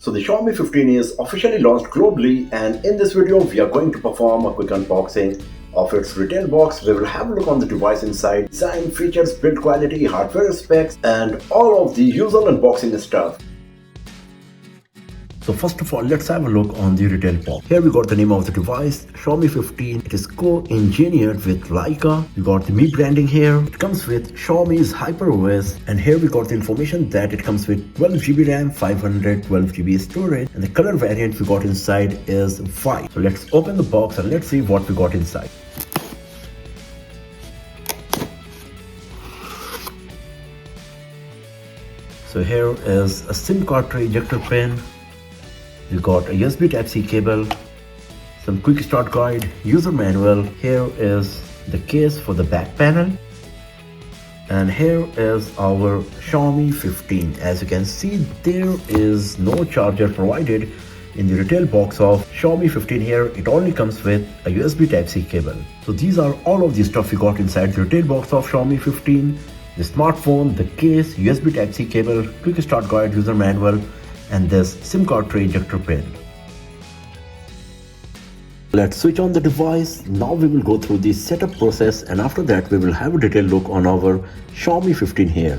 So the Xiaomi 15 is officially launched globally, and in this video we are going to perform a quick unboxing of its retail box. We will have a look on the device inside, design, features, build quality, hardware specs, and all of the usual unboxing stuff. So first of all, let's have a look on the retail box. Here we got the name of the device, Xiaomi 15. It is co-engineered with Leica. We got the Mi branding here. It comes with Xiaomi's HyperOS, and here we got the information that it comes with 12GB RAM, 512GB storage, and the color variant we got inside is white. So let's open the box and let's see what we got inside. So here is a SIM card tray ejector pin. We got a USB Type-C cable, some quick start guide, user manual. Here is the case for the back panel. And here is our Xiaomi 15. As you can see, there is no charger provided in the retail box of Xiaomi 15 here. It only comes with a USB Type-C cable. So these are all of the stuff we got inside the retail box of Xiaomi 15. The smartphone, the case, USB Type-C cable, quick start guide, user manual, and this SIM card tray ejector pin. Let's switch on the device. Now we will go through the setup process, and after that we will have a detailed look on our Xiaomi 15 here.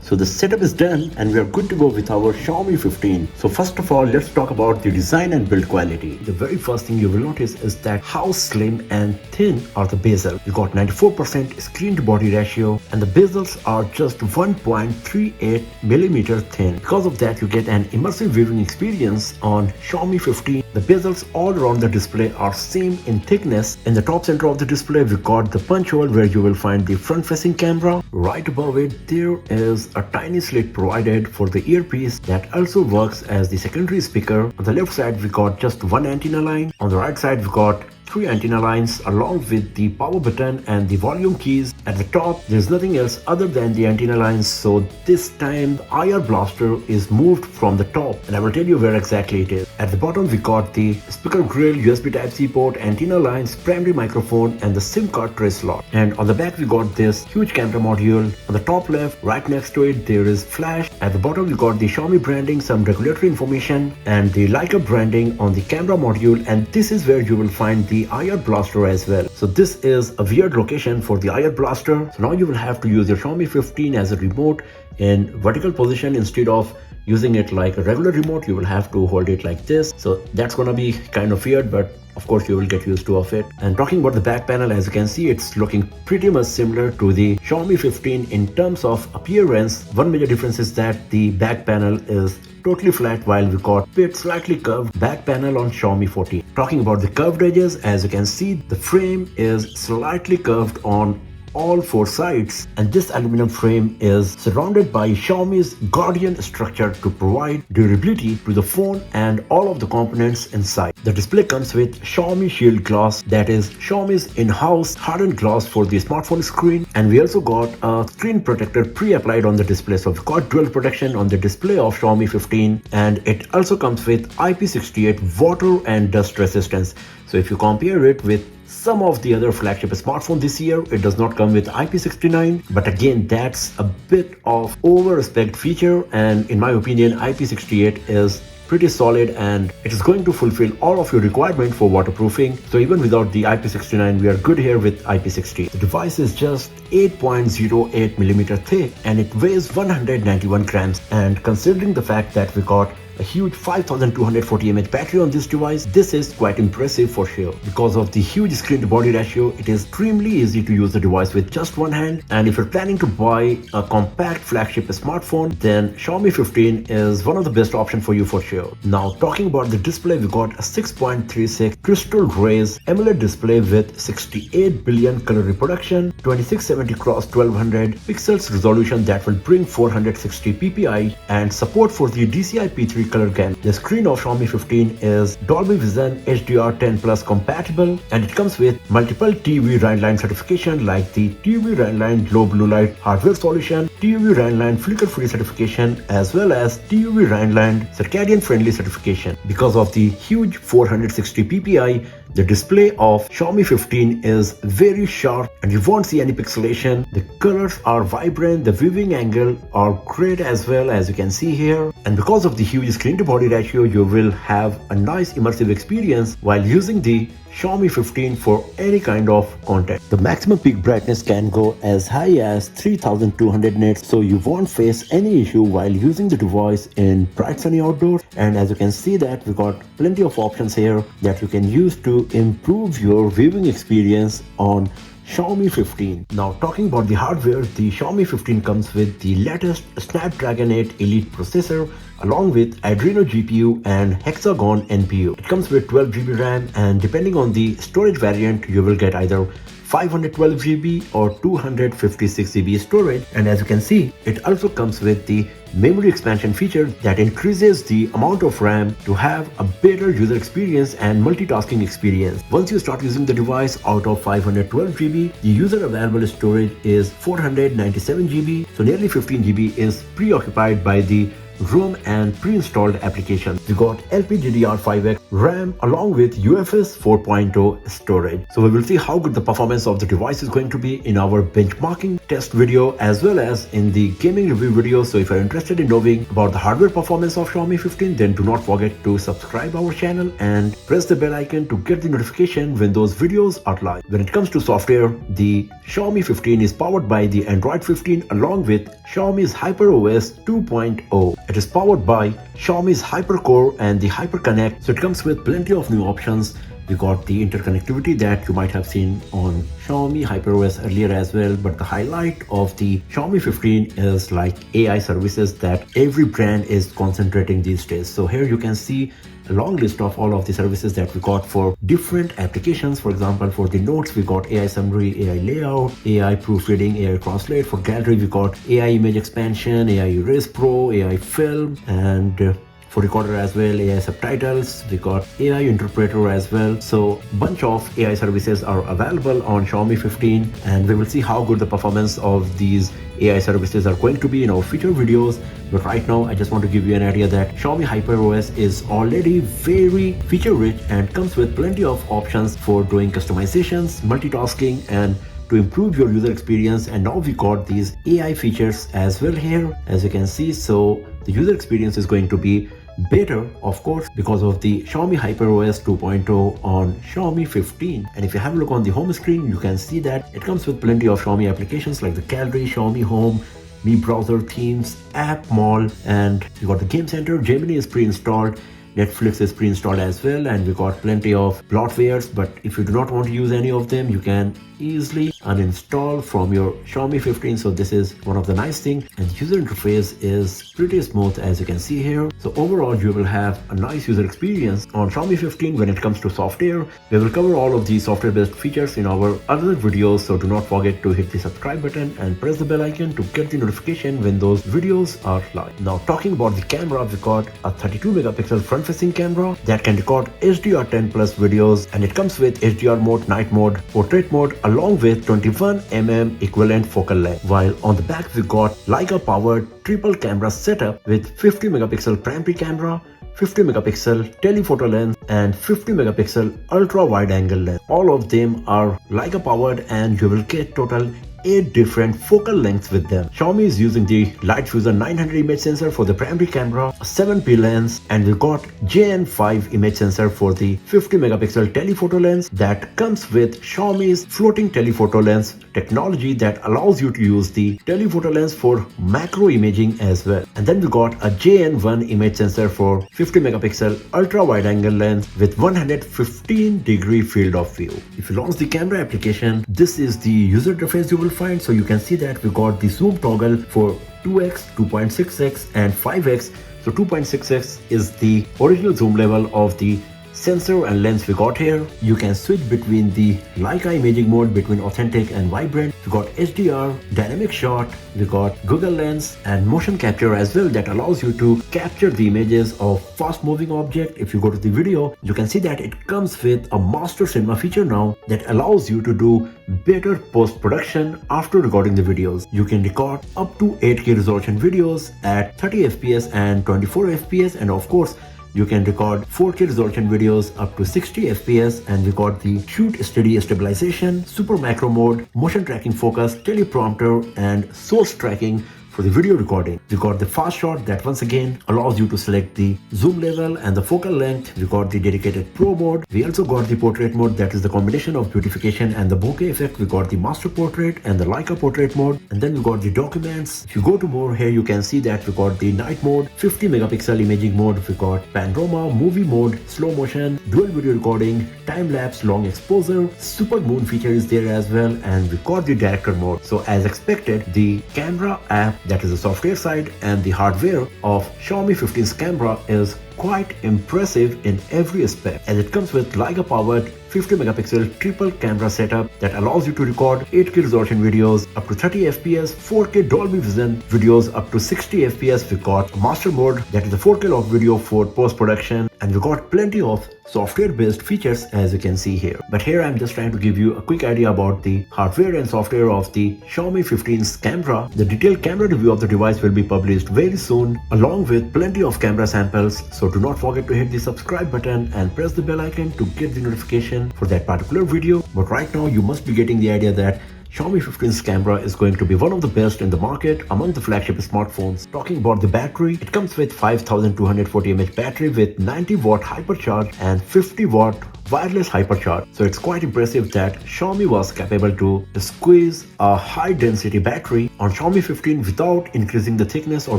So the setup is done and we are good to go with our Xiaomi 15. So first of all, let's talk about the design and build quality. The very first thing you will notice is that how slim and thin are the bezels. You got 94% screen to body ratio, and the bezels are just 1.38 millimeter thin. Because of that, you get an immersive viewing experience on Xiaomi 15. The bezels all around the display are same in thickness. In the top center of the display, we got the punch hole where you will find the front facing camera. Right above it, there is a tiny slit provided for the earpiece that also works as the secondary speaker. On the left side we got just one antenna line. On the right side we got three antenna lines along with the power button and the volume keys. At the top there's nothing else other than the antenna lines, so this time the IR blaster is moved from the top, and I will tell you where exactly it is. At the bottom we got the speaker grill, USB Type-C port, antenna lines, primary microphone, and the SIM card tray slot. And on the back we got this huge camera module. On the top left, right next to it, there is flash. At the bottom we got the Xiaomi branding, some regulatory information, and the Leica branding on the camera module, and this is where you will find the IR blaster as well. So this is a weird location for the IR blaster. So now you will have to use your Xiaomi 15 as a remote in vertical position instead of using it like a regular remote. You will have to hold it like this. So that's gonna be kind of weird, but of course you will get used to of it. And talking about the back panel, as you can see, it's looking pretty much similar to the Xiaomi 15 in terms of appearance. One major difference is that the back panel is totally flat, while we got bit slightly curved back panel on Xiaomi 14. Talking about the curved edges, as you can see, the frame is slightly curved on all four sides, and this aluminum frame is surrounded by Xiaomi's Guardian structure to provide durability to the phone and all of the components inside. The display comes with Xiaomi Shield glass, that is Xiaomi's in-house hardened glass for the smartphone screen, and we also got a screen protector pre-applied on the display. So we've got dual protection on the display of Xiaomi 15, and it also comes with IP68 water and dust resistance. So if you compare it with some of the other flagship smartphones this year, it does not come with IP69, but again, that's a bit of over-spec'd feature, and in my opinion, IP68 is pretty solid and it is going to fulfill all of your requirement for waterproofing. So even without the IP69, we are good here with IP60. The device is just 8.08 millimeter thick and it weighs 191 grams. And considering the fact that we got a huge 5240 mAh battery on this device, this is quite impressive for sure. Because of the huge screen to body ratio, it is extremely easy to use the device with just one hand. And if you're planning to buy a compact flagship smartphone, then Xiaomi 15 is one of the best options for you for sure. Now talking about the display, we got a 6.36 crystal rays AMOLED display with 68 billion color reproduction, 2670 x 1200 pixels resolution that will bring 460 ppi, and support for the DCI-P3 color gamut. The screen of Xiaomi 15 is Dolby Vision HDR10 Plus compatible, and it comes with multiple TUV Rhineline certification like the TUV Rhineline Low Blue Light Hardware Solution, TUV Rhineline Flicker Free certification, as well as TUV Rhineline Circadian Friendly certification. Because of the huge 460 ppi, The display of Xiaomi 15 is very sharp and you won't see any pixelation. The colors are vibrant, the viewing angle are great as well, as you can see here. And because of the huge screen to body ratio, you will have a nice immersive experience while using the Xiaomi 15 for any kind of content. The maximum peak brightness can go as high as 3200 nits, so you won't face any issue while using the device in bright sunny outdoors. And as you can see that we got plenty of options here that you can use to improve your viewing experience on Xiaomi 15. Now talking about the hardware, the Xiaomi 15 comes with the latest Snapdragon 8 Elite processor along with Adreno GPU and Hexagon NPU. It comes with 12GB RAM and depending on the storage variant, you will get either 512GB or 256GB storage. And as you can see, it also comes with the memory expansion feature that increases the amount of RAM to have a better user experience and multitasking experience. Once you start using the device, out of 512GB, the user available storage is 497GB, so nearly 15GB is preoccupied by the ROM and pre-installed applications. We got LPDDR5X RAM along with UFS 4.0 storage. So we will see how good the performance of the device is going to be in our benchmarking test video as well as in the gaming review video. So if you're interested in knowing about the hardware performance of Xiaomi 15, then do not forget to subscribe our channel and press the bell icon to get the notification when those videos are live. When it comes to software, the Xiaomi 15 is powered by the Android 15 along with Xiaomi's HyperOS 2.0. It is powered by Xiaomi's HyperCore and the HyperConnect, so it comes with plenty of new options. We got the interconnectivity that you might have seen on Xiaomi HyperOS earlier as well, but the highlight of the Xiaomi 15 is like AI services that every brand is concentrating these days. So here you can see a long list of all of the services that we got for different applications. For example, for the notes, we got AI summary, AI layout, AI proofreading, AI translate. For gallery, we got AI image expansion, AI erase pro, AI film, and for recorder as well, AI subtitles. We got AI interpreter as well. So bunch of AI services are available on Xiaomi 15 and we will see how good the performance of these AI services are going to be in our future videos. But right now I just want to give you an idea that Xiaomi HyperOS is already very feature rich and comes with plenty of options for doing customizations, multitasking, and to improve your user experience. And now we got these AI features as well here, as you can see. So the user experience is going to be better, of course, because of the Xiaomi HyperOS 2.0 on Xiaomi 15. And if you have a look on the home screen, you can see that it comes with plenty of Xiaomi applications like the gallery, Xiaomi Home, Mi Browser, Themes, App Mall, and you got the Game Center. Gemini is pre-installed. Netflix is pre-installed as well, and we got plenty of bloatwares, but if you do not want to use any of them, you can easily uninstall from your Xiaomi 15. So this is one of the nice things, and the user interface is pretty smooth, as you can see here. So overall you will have a nice user experience on Xiaomi 15 when it comes to software. We will cover all of these software based features in our other videos, so do not forget to hit the subscribe button and press the bell icon to get the notification when those videos are live. Now talking about the camera, we got a 32 megapixel front facing camera that can record HDR10 plus videos, and it comes with HDR mode, night mode, portrait mode along with 21mm equivalent focal length. While on the back we got Leica powered triple camera setup with 50 megapixel primary camera, 50 megapixel telephoto lens and 50 megapixel ultra wide angle lens. All of them are Leica powered and you will get total 8 different focal lengths with them. Xiaomi is using the Light Fusion 900 image sensor for the primary camera, a 7p lens, and we got JN5 image sensor for the 50 megapixel telephoto lens that comes with Xiaomi's floating telephoto lens technology that allows you to use the telephoto lens for macro imaging as well. And then we got a JN1 image sensor for 50 megapixel ultra wide angle lens with 115-degree field of view. If you launch the camera application, this is the user interface you will find. So you can see that we got the zoom toggle for 2x, 2.6x and 5x. So 2.6x is the original zoom level of the sensor and lens we got here. You can switch between the Leica imaging mode between authentic and vibrant. We got HDR, dynamic shot, we got Google Lens and motion capture as well that allows you to capture the images of fast moving object. If you go to the video, you can see that it comes with a master cinema feature now that allows you to do better post-production after recording the videos. You can record up to 8K resolution videos at 30 fps and 24 fps, and of course You can record 4K resolution videos up to 60 FPS and record the shoot steady stabilization, super macro mode, motion tracking focus, teleprompter and source tracking for the video recording. Record the fast shot that once again allows you to select the zoom level and the focal length. Record the dedicated pro mode. We also got the portrait mode, that is the combination of beautification and the bokeh effect. We got the master portrait and the Leica portrait mode, and then we got the documents. If you go to more here, you can see that we got the night mode, 50 megapixel imaging mode. We got panorama, movie mode, slow motion, dual video recording, time lapse, long exposure, super moon feature is there as well, and we got the director mode. So as expected, the camera app, that is the software side, and the hardware of Xiaomi 15's camera is quite impressive in every aspect, as it comes with Leica powered 50 megapixel triple camera setup that allows you to record 8K resolution videos up to 30 FPS, 4K Dolby Vision videos up to 60 FPS. We got a master mode, that is the 4K log video for post-production, and we got plenty of software-based features as you can see here. But here I'm just trying to give you a quick idea about the hardware and software of the Xiaomi 15's camera. The detailed camera review of the device will be published very soon, along with plenty of camera samples. So do not forget to hit the subscribe button and press the bell icon to get the notification for that particular video. But right now you must be getting the idea that Xiaomi 15's camera is going to be one of the best in the market among the flagship smartphones. Talking about the battery, it comes with 5240 mAh battery with 90 watt hypercharge and 50 watt wireless hypercharge. So it's quite impressive that Xiaomi was capable to squeeze a high density battery on Xiaomi 15 without increasing the thickness or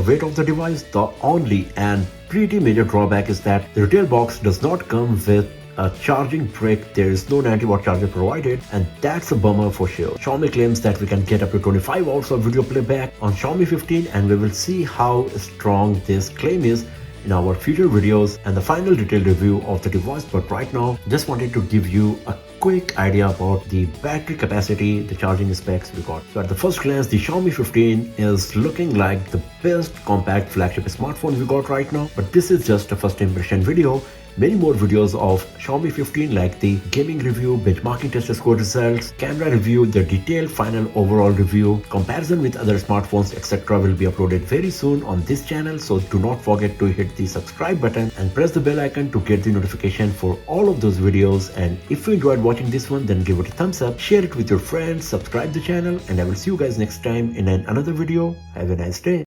weight of the device. The only and pretty major drawback is that the retail box does not come with a charging brick. There is no 90 watt charger provided, and that's a bummer for sure. Xiaomi claims that we can get up to 25 hours of video playback on Xiaomi 15, and we will see how strong this claim is in our future videos and the final detailed review of the device. But right now, just wanted to give you a quick idea about the battery capacity, the charging specs we got. So at the first glance, the Xiaomi 15 is looking like the best compact flagship smartphone we got right now. But this is just a first impression video. Many more videos of Xiaomi 15 like the gaming review, benchmarking test score results, camera review, the detailed final overall review, comparison with other smartphones, etc. will be uploaded very soon on this channel. So do not forget to hit the subscribe button and press the bell icon to get the notification for all of those videos. And if you enjoyed watching this one, then give it a thumbs up, share it with your friends, subscribe the channel, and I will see you guys next time in another video. Have a nice day.